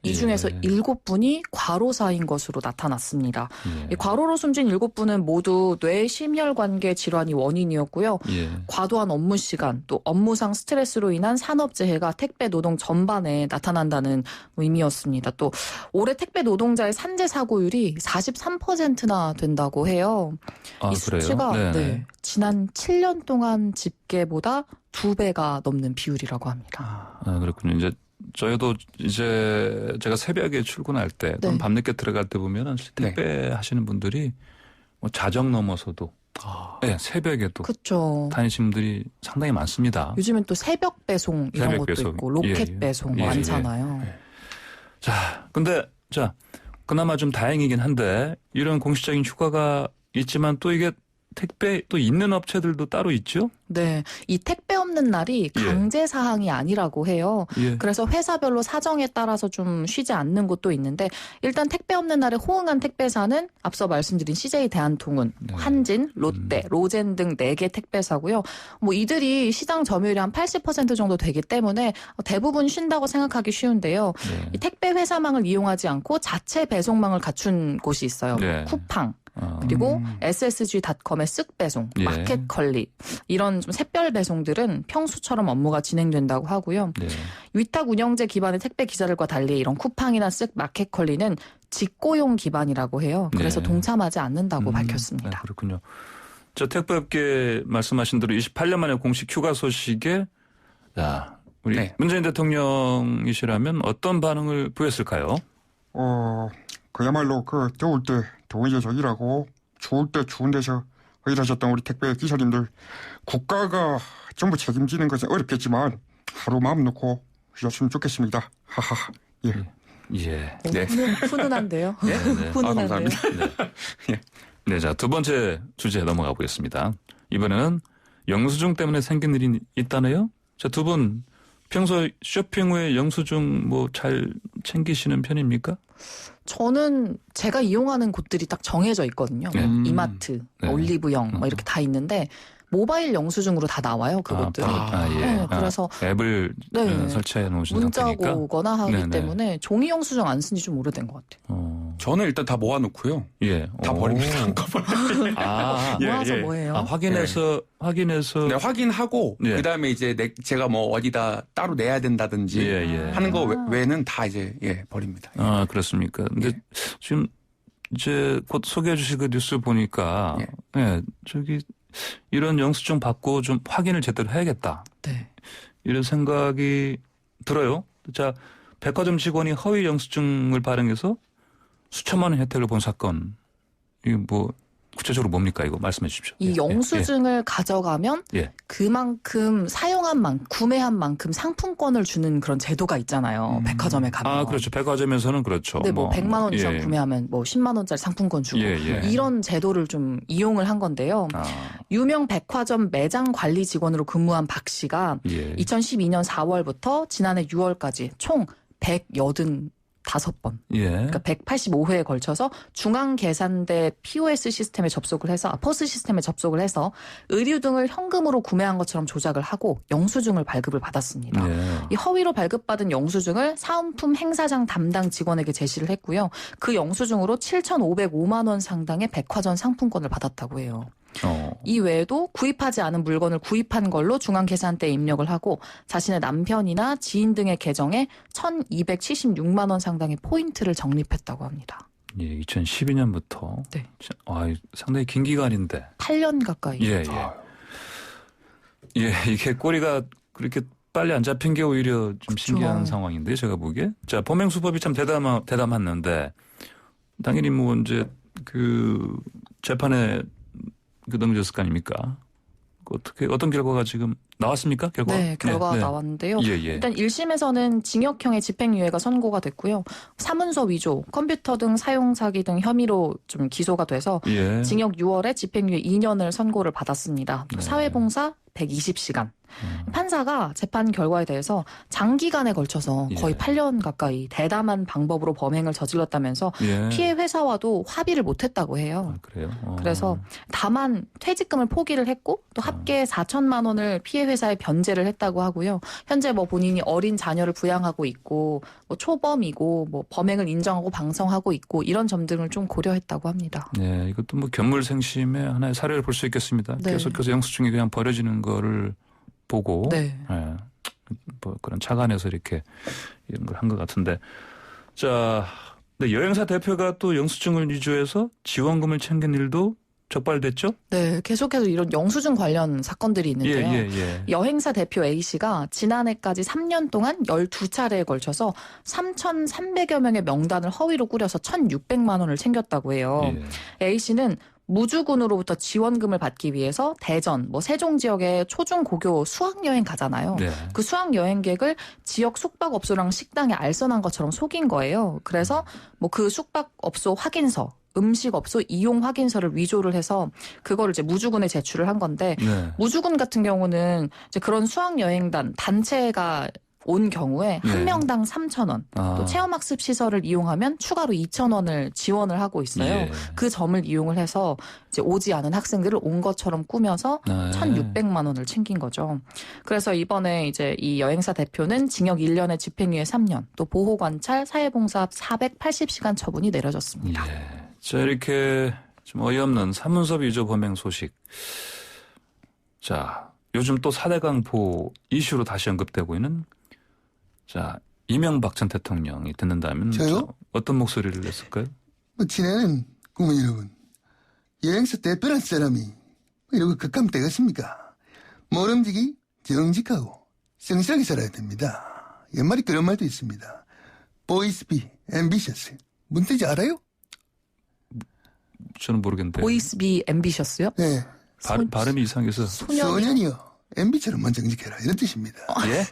이 중에서 7분이 과로사인 것으로 나타났습니다. 이 과로로 숨진 7분은 모두 뇌심혈관계 질환이 원인이었고요. 과도한 업무 시간, 또 업무상 스트레스로 인한 산업재해가 택배 노동 전반에 나타난다는 의미였습니다. 또 올해 택배 노동자의 산재 사고율이 43%나 된다고 해요. 이 수치가 지난 7년 동안 집계보다 2배가 넘는 비율이라고 합니다. 그렇군요. 이제 저희도 이제 제가 새벽에 출근할 때, 또는 밤늦게 들어갈 때 보면은 택배 하시는 분들이 뭐 자정 넘어서도 새벽에도 다니시는 분들이 상당히 많습니다. 요즘엔 또 새벽 배송 이런 것도 있고 로켓 배송 많잖아요. 자, 근데 그나마 좀 다행이긴 한데 이런 공식적인 휴가가 있지만 또 이게 택배 또 있는 업체들도 따로 있죠? 네. 이 택배 없는 날이 강제 사항이 아니라고 해요. 그래서 회사별로 사정에 따라서 좀 쉬지 않는 곳도 있는데 일단 택배 없는 날에 호응한 택배사는 앞서 말씀드린 CJ 대한통운, 한진, 롯데, 로젠 등 4개 택배사고요. 뭐 이들이 시장 점유율이 한 80% 정도 되기 때문에 대부분 쉰다고 생각하기 쉬운데요. 이 택배 회사망을 이용하지 않고 자체 배송망을 갖춘 곳이 있어요. 쿠팡. 그리고 ssg.com의 쓱배송, 마켓컬리 이런 좀 샛별 배송들은 평소처럼 업무가 진행된다고 하고요. 위탁 운영제 기반의 택배 기사들과 달리 이런 쿠팡이나 쓱, 마켓컬리는 직고용 기반이라고 해요. 그래서 동참하지 않는다고 밝혔습니다. 그렇군요. 저 택배업계 말씀하신 대로 28년 만에 공식 휴가 소식에 우리 문재인 대통령이시라면 어떤 반응을 보였을까요? 그야말로 더울 때 더운 데서 일하고 추울 때 추운 데서 일하셨던 우리 택배 기사님들 국가가 전부 책임지는 것은 어렵겠지만 하루 마음 놓고 쉬었으면 좋겠습니다. 하하. 훈훈한데요? 훈훈한데요? 감사합니다. 자, 두 번째 주제 넘어가 보겠습니다. 이번에는 영수증 때문에 생긴 일이 있다네요? 자, 두 분 평소 쇼핑 후에 영수증 뭐 잘 챙기시는 편입니까? 저는 제가 이용하는 곳들이 딱 정해져 있거든요. 이마트, 올리브영 뭐 이렇게 다 있는데 모바일 영수증으로 다 나와요. 그것들이. 그래서 앱을 설치해 놓으신 상태니까. 문자가 오거나 하기 때문에 종이 영수증 안 쓴 지 좀 오래된 것 같아요. 저는 일단 다 모아놓고요. 다 버립니다. 한꺼번에. 모아서 뭐예요? 확인해서. 네, 확인하고 그다음에 이제 제가 뭐 어디다 따로 내야 된다든지 하는 거 외에는 다 이제 버립니다. 그렇습니까? 근데 지금 이제 곧 소개해 주실 그 뉴스 보니까 이런 영수증 받고 좀 확인을 제대로 해야겠다. 이런 생각이 들어요. 자, 백화점 직원이 허위 영수증을 발행해서 수천만 원 혜택을 본 사건. 이게 뭐 구체적으로 뭡니까? 이거 말씀해 주십시오. 이 영수증을 가져가면 그만큼 사용한 만큼, 구매한 만큼 상품권을 주는 그런 제도가 있잖아요. 백화점에 가면. 그렇죠. 백화점에서는 그렇죠. 네, 뭐 100만 원 이상 구매하면 뭐 10만 원짜리 상품권 주고 이런 제도를 좀 이용을 한 건데요. 유명 백화점 매장 관리 직원으로 근무한 박 씨가 2012년 4월부터 지난해 6월까지 총 185번. 그러니까 185회에 걸쳐서 중앙계산대 POS 시스템에 접속을 해서, POS 시스템에 접속을 해서 의류 등을 현금으로 구매한 것처럼 조작을 하고 영수증을 발급을 받았습니다. 이 허위로 발급받은 영수증을 사은품 행사장 담당 직원에게 제시를 했고요. 그 영수증으로 7,505만 원 상당의 백화점 상품권을 받았다고 해요. 이 외에도 구입하지 않은 물건을 구입한 걸로 중앙계산대에 입력을 하고 자신의 남편이나 지인 등의 계정에 1,276만 원 상당의 포인트를 적립했다고 합니다. 예, 2012년부터. 네. 상당히 긴 기간인데. 8년 가까이. 예. 이게 꼬리가 그렇게 빨리 안 잡힌 게 오히려 좀 그쵸. 신기한 상황인데 제가 보기에. 자, 범행수법이 참 대담했는데 당연히 뭐 이제 그 재판에 넘겨졌을 거 아닙니까? 어떤 결과가 지금 나왔습니까? 결과? 네, 결과가 나왔는데요. 일단 1심에서는 징역형의 집행유예가 선고가 됐고요. 사문서 위조, 컴퓨터 등 사용 사기 등 혐의로 좀 기소가 돼서 징역 6월에 집행유예 2년을 선고를 받았습니다. 또 사회봉사 120시간. 판사가 재판 결과에 대해서 장기간에 걸쳐서 거의 8년 가까이 대담한 방법으로 범행을 저질렀다면서 피해 회사와도 합의를 못했다고 해요. 그래요? 그래서 다만 퇴직금을 포기를 했고 또 합계 4천만 원을 피해 회사에 변제를 했다고 하고요. 현재 뭐 본인이 어린 자녀를 부양하고 있고 뭐 초범이고 뭐 범행을 인정하고 방성하고 있고 이런 점 등을 좀 고려했다고 합니다. 네, 이것도 뭐 견물생심의 하나의 사례를 볼 수 있겠습니다. 네. 계속해서 영수증이 그냥 버려지는 거를 보고 뭐 그런 차관에서 이렇게 이런 걸 한 것 같은데. 자, 근데 여행사 대표가 또 영수증을 위조해서 지원금을 챙긴 일도 적발됐죠? 네, 계속해서 이런 영수증 관련 사건들이 있는데요. 여행사 대표 A씨가 지난해까지 3년 동안 12차례에 걸쳐서 3,300여 명의 명단을 허위로 꾸려서 1,600만 원을 챙겼다고 해요. A씨는 무주군으로부터 지원금을 받기 위해서 대전, 세종 지역에 초중고교 수학여행 가잖아요. 그 수학여행객을 지역 숙박업소랑 식당에 알선한 것처럼 속인 거예요. 그래서 그 숙박업소 확인서, 음식업소 이용 확인서를 위조를 해서 그거를 이제 무주군에 제출을 한 건데 무주군 같은 경우는 이제 그런 수학여행단 단체가 온 경우에 한 명당 3,000원, 또 체험학습 시설을 이용하면 추가로 2,000원을 지원을 하고 있어요. 그 점을 이용을 해서 이제 오지 않은 학생들을 온 것처럼 꾸며서 1,600만 원을 챙긴 거죠. 그래서 이번에 이제 이 여행사 대표는 징역 1년에 집행유예 3년, 또 보호관찰, 사회봉사 480시간 처분이 내려졌습니다. 자, 이렇게 좀 어이없는 사문서 위조 범행 소식. 자, 요즘 또 4대 강포 이슈로 다시 언급되고 있는 자, 이명박 전 대통령이 듣는다면 저요? 어떤 목소리를 냈을까요? 지내는 국민 여러분, 여행사 대표란 사람이 이러고 극하면 되겠습니까? 모름지기 정직하고 성실하게 살아야 됩니다. 옛말에 그런 말도 있습니다. Boys be ambitious. 뭔 뜻인지 알아요? 저는 모르겠는데. Boys be ambitious요? 네. 발음이 이상해서. 소년이요. MB처럼만 정직해라 이런 뜻입니다. 예?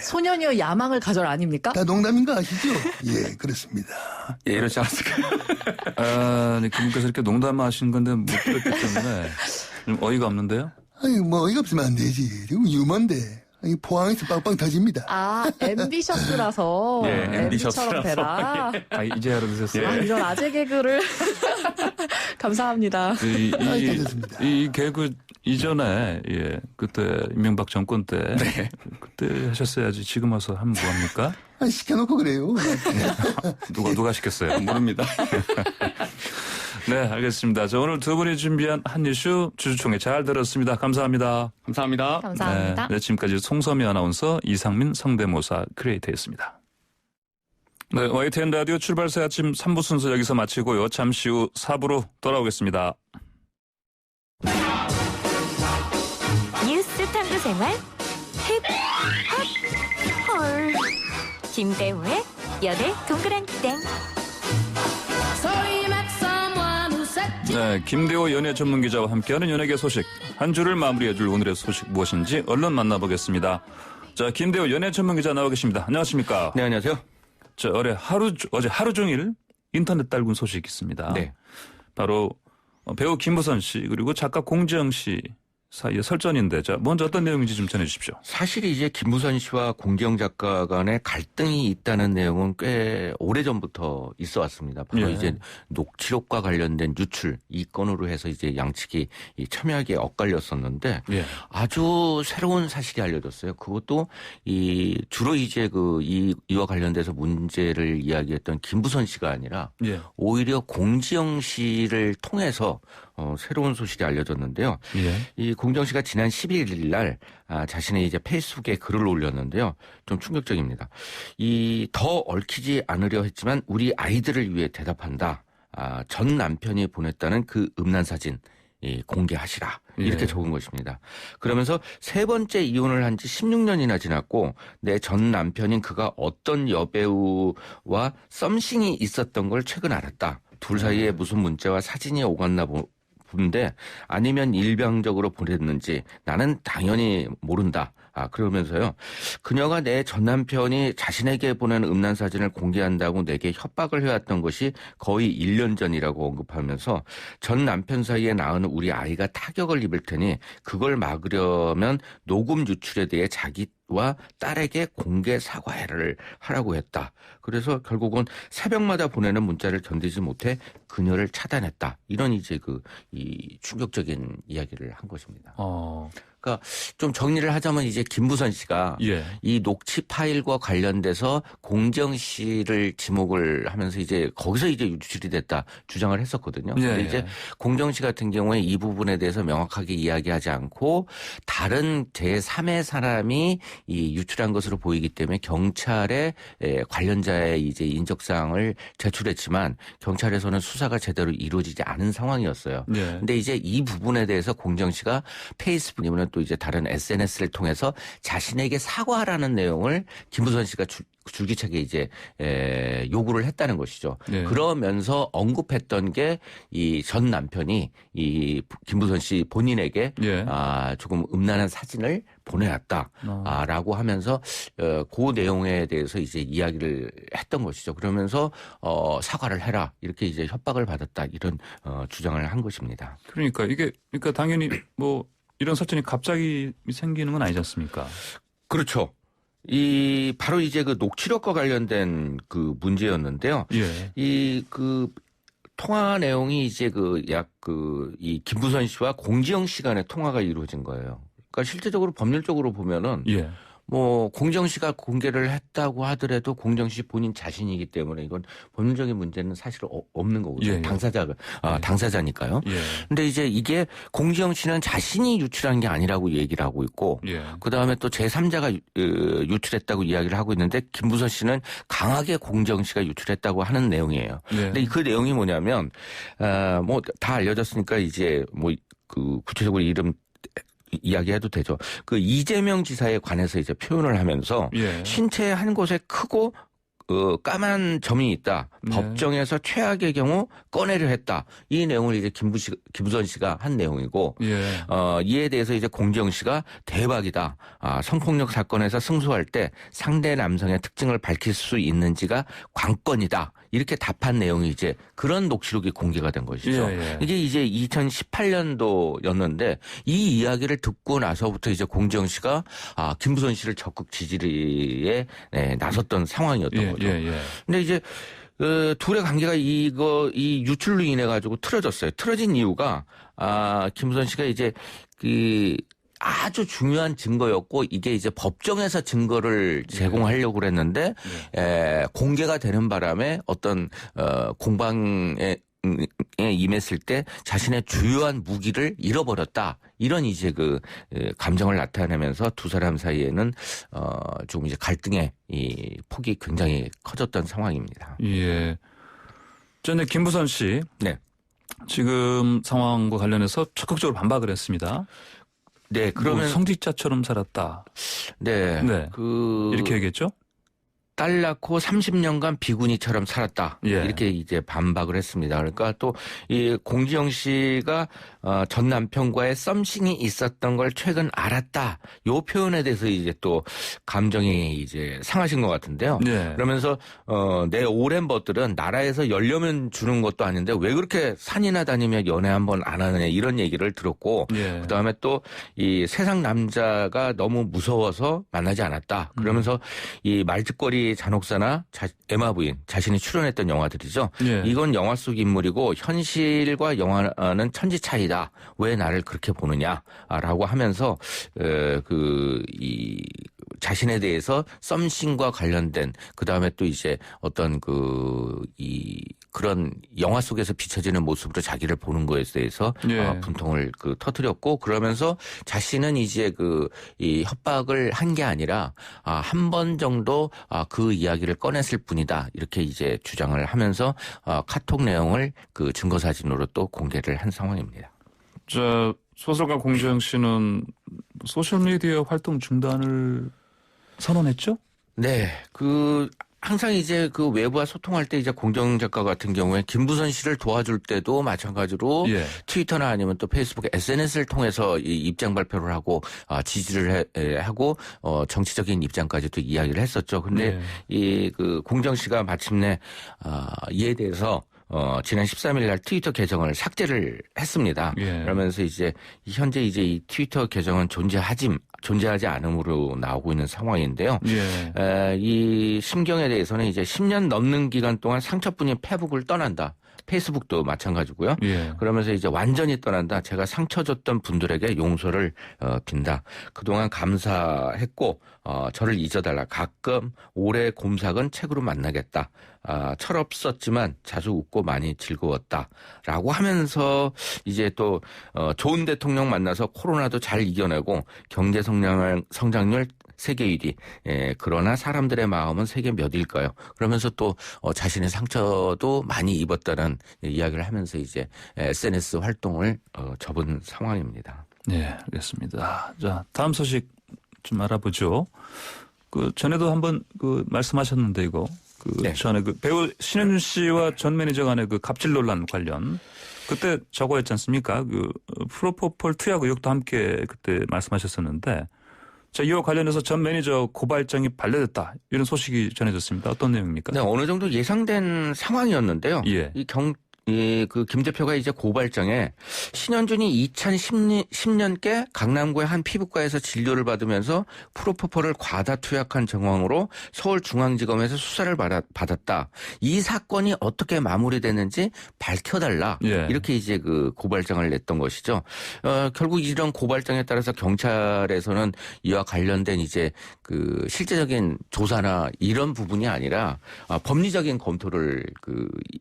소년이여 야망을 가져라 아닙니까? 다 농담인 거 아시죠? 예, 그렇습니다. 이러지 않았을까요? 네, 그러니까 이렇게 농담하신 건데 못 들었기 때문에 좀 어이가 없는데요? 아니, 어이가 없으면 안 되지. 지금 유머인데. 포항에서 빵빵 터집니다. 앰비셔스라서. 앰비처럼 되라. 이제 알아두셨어요? 이런 아재 개그를. 감사합니다. 이 개그 이전에, 그때, 이명박 정권 때. 그때 하셨어야지. 지금 와서 하면 뭐합니까? 시켜놓고 그래요. 누가 시켰어요? 모릅니다. 네, 알겠습니다. 자, 오늘 두 분이 준비한 한 이슈 주주총회 잘 들었습니다. 감사합니다. 감사합니다. 감사합니다. 네, 지금까지 송섬희 아나운서, 이상민 성대모사 크리에이터였습니다. 네, YTN 라디오 출발새 아침 3부 순서 여기서 마치고요. 잠시 후 4부로 돌아오겠습니다. 뉴스 탐구 생활 힙, 핫, 헐. 김대우의 연애 동그랑땡. 네, 김대호 연예 전문 기자와 함께하는 연예계 소식. 한 주를 마무리해줄 오늘의 소식 무엇인지 얼른 만나보겠습니다. 자, 김대호 연예 전문 기자 나와 계십니다. 안녕하십니까? 네, 안녕하세요. 자, 어제 하루 종일 인터넷 달군 소식이 있습니다. 네. 바로 배우 김부선 씨 그리고 작가 공지영 씨 사이의 설전인데, 자, 먼저 어떤 내용인지 좀 전해주십시오. 사실 이제 김부선 씨와 공지영 작가 간에 갈등이 있다는 내용은 꽤 오래전부터 있어 왔습니다. 바로 이제 녹취록과 관련된 유출, 이 건으로 해서 이제 양측이 첨예하게 엇갈렸었는데 아주 새로운 사실이 알려졌어요. 그것도 주로 이제 이와 관련돼서 문제를 이야기했던 김부선 씨가 아니라 오히려 공지영 씨를 통해서 새로운 소식이 알려졌는데요. 예. 이 공정 씨가 지난 11일 날 자신의 이제 페이스북에 글을 올렸는데요. 좀 충격적입니다. 이 더 얽히지 않으려 했지만 우리 아이들을 위해 대답한다. 전 남편이 보냈다는 그 음란 사진 공개하시라. 이렇게 예. 적은 것입니다. 그러면서 세 번째 이혼을 한 지 16년이나 지났고 내 전 남편인 그가 어떤 여배우와 썸씽이 있었던 걸 최근 알았다. 둘 사이에 무슨 문자와 사진이 오갔나 본데 아니면 일방적으로 보냈는지 나는 당연히 모른다. 그러면서요. 그녀가 내 전 남편이 자신에게 보낸 음란 사진을 공개한다고 내게 협박을 해왔던 것이 거의 1년 전이라고 언급하면서 전 남편 사이에 낳은 우리 아이가 타격을 입을 테니 그걸 막으려면 녹음 유출에 대해 자기와 딸에게 공개 사과를 하라고 했다. 그래서 결국은 새벽마다 보내는 문자를 견디지 못해 그녀를 차단했다. 이런 이제 이 충격적인 이야기를 한 것입니다. 그러니까 좀 정리를 하자면 이제 김부선 씨가 예. 이 녹취 파일과 관련돼서 공정 씨를 지목을 하면서 이제 거기서 이제 유출이 됐다 주장을 했었거든요. 그런데 예. 이제 공정 씨 같은 경우에 이 부분에 대해서 명확하게 이야기하지 않고 다른 제3의 사람이 이 유출한 것으로 보이기 때문에 경찰에 관련자의 이제 인적사항을 제출했지만 경찰에서는 수사가 제대로 이루어지지 않은 상황이었어요. 그런데 예. 이제 이 부분에 대해서 공정 씨가 페이스북이면 또 이제 다른 SNS를 통해서 자신에게 사과하라는 내용을 김부선 씨가 줄기차게 이제 요구를 했다는 것이죠. 네. 그러면서 언급했던 게 이 전 남편이 이 김부선 씨 본인에게 조금 음란한 사진을 보내왔다라고 하면서 그 내용에 대해서 이제 이야기를 했던 것이죠. 그러면서 사과를 해라 이렇게 이제 협박을 받았다 이런 주장을 한 것입니다. 그러니까 당연히 뭐 이런 사건이 갑자기 생기는 건 아니지 않습니까? 그렇죠. 바로 이제 그 녹취록과 관련된 그 문제였는데요. 예. 통화 내용이 이제 이 김부선 씨와 공지영 씨 간의 통화가 이루어진 거예요. 그러니까 실제적으로 법률적으로 보면은 예. 뭐 공정 씨가 공개를 했다고 하더라도 공정 씨 본인 자신이기 때문에 이건 법률적인 문제는 사실 없는 거거든요. 예. 당사자니까요. 예. 근데 이제 이게 공정 씨는 자신이 유출한 게 아니라고 얘기를 하고 있고 예. 그다음에 또 제3자가 유출했다고 이야기를 하고 있는데 김부선 씨는 강하게 공정 씨가 유출했다고 하는 내용이에요. 예. 근데 그 내용이 뭐냐면 뭐 다 알려졌으니까 이제 뭐 구체적으로 이름 이야기해도 되죠. 그 이재명 지사에 관해서 이제 표현을 하면서 예. 신체 한 곳에 크고 까만 점이 있다. 네. 법정에서 최악의 경우 꺼내려 했다. 이 내용을 이제 김부선 씨가 한 내용이고, 예. 이에 대해서 이제 공정 씨가 대박이다. 성폭력 사건에서 승소할 때 상대 남성의 특징을 밝힐 수 있는지가 관건이다. 이렇게 답한 내용이 이제 그런 녹취록이 공개가 된 것이죠. 예, 예. 이게 이제 2018년도였는데 이 이야기를 듣고 나서부터 이제 공정 씨가 김부선 씨를 적극 지지에 나섰던 상황이었던 거죠. 근데 이제 둘의 관계가 이 유출로 인해 가지고 틀어졌어요. 틀어진 이유가 김부선 씨가 이제 아주 중요한 증거였고 이게 이제 법정에서 증거를 제공하려고 그랬는데 공개가 되는 바람에 어떤 공방에 임했을 때 자신의 주요한 무기를 잃어버렸다. 이런 이제 감정을 나타내면서 두 사람 사이에는 조금 이제 갈등의 이 폭이 굉장히 커졌던 상황입니다. 예. 전에 김부선 씨. 네. 지금 상황과 관련해서 적극적으로 반박을 했습니다. 네, 그러면 성직자처럼 살았다. 네. 이렇게 얘기했죠? 딸 낳고 30년간 비구니처럼 살았다. 예. 이렇게 이제 반박을 했습니다. 그러니까 또 이 공지영 씨가 전 남편과의 썸씽이 있었던 걸 최근 알았다. 요 표현에 대해서 이제 또 감정이 이제 상하신 것 같은데요. 예. 그러면서 내 오랜 벗들은 나라에서 열려면 주는 것도 아닌데 왜 그렇게 산이나 다니며 연애 한번 안 하느냐 이런 얘기를 들었고 예. 그다음에 또 이 세상 남자가 너무 무서워서 만나지 않았다. 그러면서 이 말짓거리 잔혹사나 에마 부인 자신이 출연했던 영화들이죠. 예. 이건 영화 속 인물이고 현실과 영화는 천지 차이다. 왜 나를 그렇게 보느냐라고 하면서 이 자신에 대해서 썸씽과 관련된 그다음에 또 이제 어떤 그런 영화 속에서 비춰지는 모습으로 자기를 보는 거에 대해서 분통을 터뜨렸고 그러면서 자신은 이제 이 협박을 한 게 아니라 한 번 정도 그 이야기를 꺼냈을 뿐이다 이렇게 이제 주장을 하면서 카톡 내용을 그 증거 사진으로 또 공개를 한 상황입니다. 자, 소설가 공주영 씨는 소셜미디어 활동 중단을 선언했죠? 네, 항상 이제 외부와 소통할 때 이제 공정 작가 같은 경우에 김부선 씨를 도와줄 때도 마찬가지로 트위터나 아니면 또 페이스북 SNS를 통해서 입장 발표를 하고 지지를 하고 정치적인 입장까지도 이야기를 했었죠. 근데 공정 씨가 마침내 이에 대해서 지난 13일 날 트위터 계정을 삭제를 했습니다. 그러면서 이제 현재 이제 이 트위터 계정은 존재하지 않음으로 나오고 있는 상황인데요. 이 심경에 대해서는 이제 10년 넘는 기간 동안 상처뿐인 페북을 떠난다. 페이스북도 마찬가지고요. 그러면서 이제 완전히 떠난다. 제가 상처 줬던 분들에게 용서를 빈다. 그동안 감사했고 저를 잊어달라. 가끔 올해 곰삭은 책으로 만나겠다. 철없었지만 자주 웃고 많이 즐거웠다라고 하면서 이제 또 좋은 대통령 만나서 코로나도 잘 이겨내고 경제 성장률 세계 1위. 그러나 사람들의 마음은 세계 몇일까요? 그러면서 또 자신의 상처도 많이 입었다는 이야기를 하면서 이제 SNS 활동을 접은 상황입니다. 네, 알겠습니다. 자, 다음 소식 좀 알아보죠. 전에도 한번 말씀하셨는데 이거 전에 배우 신현준 씨와 전 매니저 간의 갑질 논란 관련 그때 저거였지 않습니까? 프로포폴 투약 의혹도 함께 그때 말씀하셨었는데. 자, 이와 관련해서 전 매니저 고발장이 반려됐다. 이런 소식이 전해졌습니다. 어떤 내용입니까? 네, 어느 정도 예상된 상황이었는데요. 김 대표가 이제 고발장에 신현준이 2010년께 강남구의 한 피부과에서 진료를 받으면서 프로포폴을 과다 투약한 정황으로 서울중앙지검에서 수사를 받았다. 이 사건이 어떻게 마무리됐는지 밝혀달라. 이렇게 이제 고발장을 냈던 것이죠. 결국 이런 고발장에 따라서 경찰에서는 이와 관련된 이제 실제적인 조사나 이런 부분이 아니라 법리적인 검토를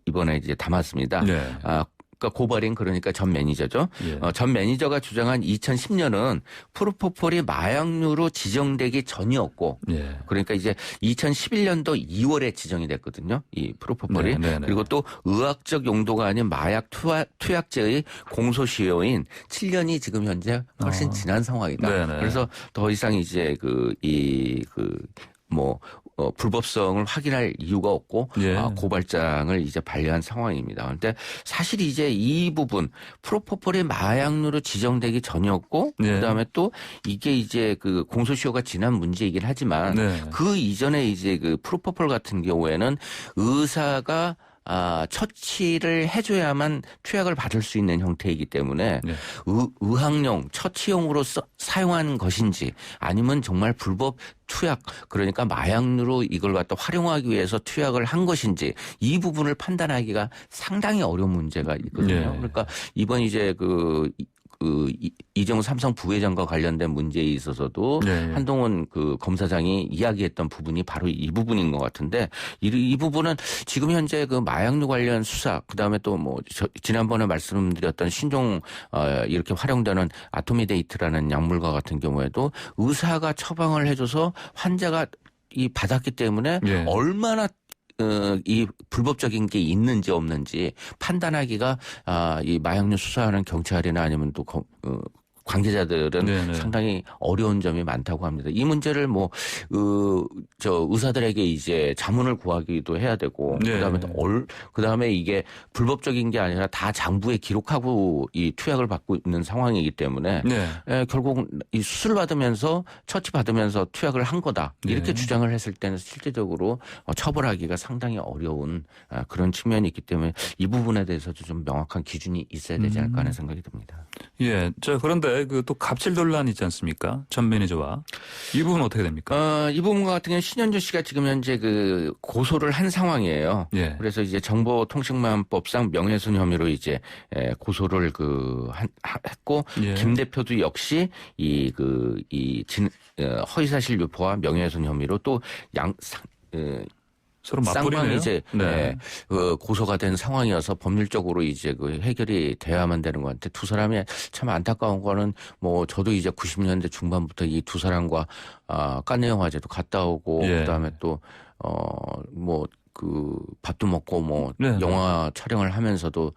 이번에 이제 담았습니다. 그러니까 고발인 그러니까 전 매니저죠. 전 매니저가 주장한 2010년은 프로포폴이 마약류로 지정되기 전이었고 그러니까 이제 2011년도 2월에 지정이 됐거든요. 이 프로포폴이. 그리고 또 의학적 용도가 아닌 마약 투약제의 공소시효인 7년이 지금 현재 훨씬 지난 상황이다. 그래서 더 이상 이제 불법성을 확인할 이유가 없고 고발장을 이제 반려한 상황입니다. 그런데 사실 이제 이 부분 프로포폴이 마약류로 지정되기 전이었고 그다음에 또 이게 이제 공소시효가 지난 문제이긴 하지만 그 이전에 이제 프로포폴 같은 경우에는 의사가 처치를 해줘야만 투약을 받을 수 있는 형태이기 때문에 의학용, 처치용으로 사용한 것인지 아니면 정말 불법 투약, 그러니까 마약류로 이걸 갖다 활용하기 위해서 투약을 한 것인지 이 부분을 판단하기가 상당히 어려운 문제가 있거든요. 그러니까 이번 이제 이정우 삼성 부회장과 관련된 문제에 있어서도 한동훈 검사장이 이야기했던 부분이 바로 이 부분인 것 같은데 이 부분은 지금 현재 마약류 관련 수사 그다음에 또 지난번에 말씀드렸던 신종 이렇게 활용되는 아토미데이트라는 약물과 같은 경우에도 의사가 처방을 해줘서 환자가 받았기 때문에 얼마나 이 불법적인 게 있는지 없는지 판단하기가 이 마약류 수사하는 경찰이나 아니면 또 관계자들은 상당히 어려운 점이 많다고 합니다. 이 문제를 의사들에게 이제 자문을 구하기도 해야 되고 그다음에 이게 불법적인 게 아니라 다 장부에 기록하고 이 투약을 받고 있는 상황이기 때문에 결국 이 수술 받으면서 처치 받으면서 투약을 한 거다. 이렇게 주장을 했을 때는 실제적으로 처벌하기가 상당히 어려운 그런 측면이 있기 때문에 이 부분에 대해서도 좀 명확한 기준이 있어야 되지 않을까 하는 생각이 듭니다. 그런데 그런데 그 또 갑질 논란이 있지 않습니까? 전 매니저와 이 부분은 어떻게 됩니까? 이 부분 같은 경우는 신현주 씨가 지금 현재 그 고소를 한 상황이에요. 예. 그래서 이제 정보통신망법상 명예훼손 혐의로 이제 고소를 했고 예. 김 대표도 역시 허위사실 유포와 명예훼손 혐의로 또 서로 맞불이네요. 이제 고소가 된 상황이어서 법률적으로 이제 그 해결이 돼야만 되는 것 같은데 두 사람이 참 안타까운 거는 뭐 저도 이제 90년대 중반부터 이 두 사람과 깐느 영화제도 갔다 오고 예. 그다음에 또 밥도 먹고 영화 촬영을 하면서도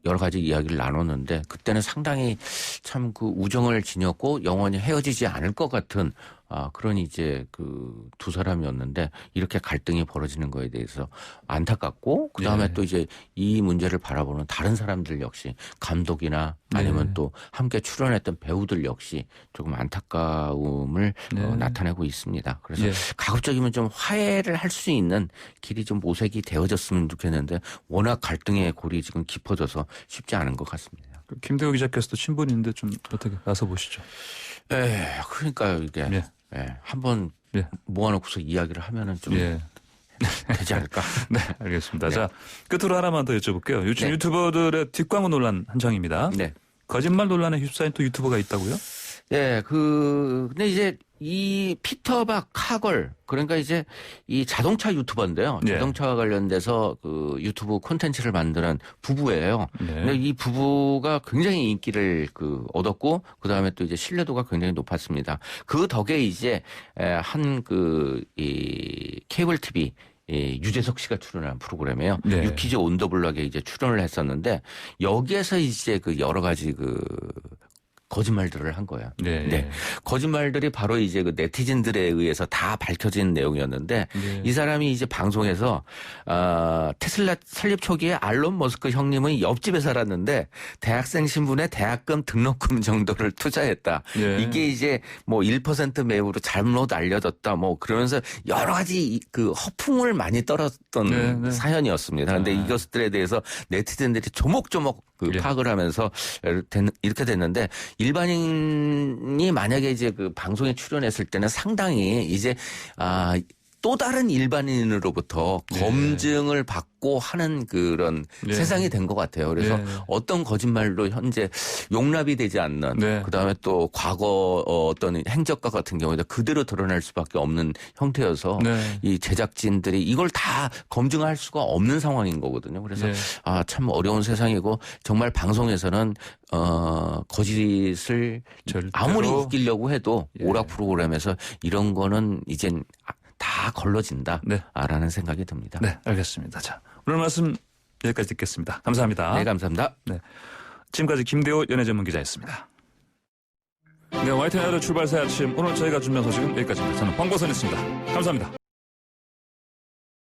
여러 가지 이야기를 나눴는데 그때는 상당히 참 그 우정을 지녔고 영원히 헤어지지 않을 것 같은 그런 이제 그 두 사람이었는데 이렇게 갈등이 벌어지는 거에 대해서 안타깝고 그다음에 예. 또 이제 이 문제를 바라보는 다른 사람들 역시 감독이나 아니면 또 함께 출연했던 배우들 역시 조금 안타까움을 나타내고 있습니다. 그래서 가급적이면 좀 화해를 할 수 있는 길이 좀 모색이 되어졌으면 좋겠는데 워낙 갈등의 골이 지금 깊어져서 쉽지 않은 것 같습니다. 김대호 기자께서도 친분인데 좀 어떻게 나서 보시죠. 그러니까요 이게 한번 모아놓고서 이야기를 하면은 좀 되지 않을까? 네, 알겠습니다. 자, 끝으로 하나만 더 여쭤볼게요. 요즘 유튜버들의 뒷광고 논란 한창입니다. 거짓말 논란에 휩싸인 또 유튜버가 있다고요? 근데 이제 이 피터박 카걸 그러니까 이제 이 자동차 유튜버인데요. 자동차와 관련돼서 그 유튜브 콘텐츠를 만드는 부부예요. 근데 이 부부가 굉장히 인기를 얻었고 그다음에 또 이제 신뢰도가 굉장히 높았습니다. 그 덕에 이제 이 케이블 TV 유재석 씨가 출연한 프로그램이에요. 유퀴즈 온 더 블럭에 이제 출연을 했었는데 여기에서 이제 여러 가지 거짓말들을 한 거예요. 거짓말들이 바로 이제 네티즌들에 의해서 다 밝혀진 내용이었는데 이 사람이 이제 방송에서 테슬라 설립 초기에 알론 머스크 형님은 옆집에 살았는데 대학생 신분에 대학금 등록금 정도를 투자했다. 이게 이제 1% 매우로 잘못 알려졌다. 그러면서 여러 가지 허풍을 많이 떨었던 사연이었습니다. 그런데 이것들에 대해서 네티즌들이 조목조목 파악을 하면서 이렇게 됐는데 일반인이 만약에 이제 방송에 출연했을 때는 상당히 이제 또 다른 일반인으로부터 검증을 받고 하는 그런 세상이 된 것 같아요. 그래서 어떤 거짓말도 현재 용납이 되지 않는 그다음에 또 과거 어떤 행적과 같은 경우에도 그대로 드러날 수밖에 없는 형태여서 이 제작진들이 이걸 다 검증할 수가 없는 상황인 거거든요. 그래서 참 어려운 세상이고 정말 방송에서는 거짓을 아무리 웃기려고 해도 오락 프로그램에서 이런 거는 이젠 다 걸러진다라는 생각이 듭니다. 네, 알겠습니다. 자, 오늘 말씀 여기까지 듣겠습니다. 감사합니다. 네, 감사합니다. 네, 지금까지 김대호 연예전문기자였습니다. 네, YTN 하루 출발새 아침 오늘 저희가 준비한 소식은 여기까지입니다. 저는 황보선이었습니다. 감사합니다.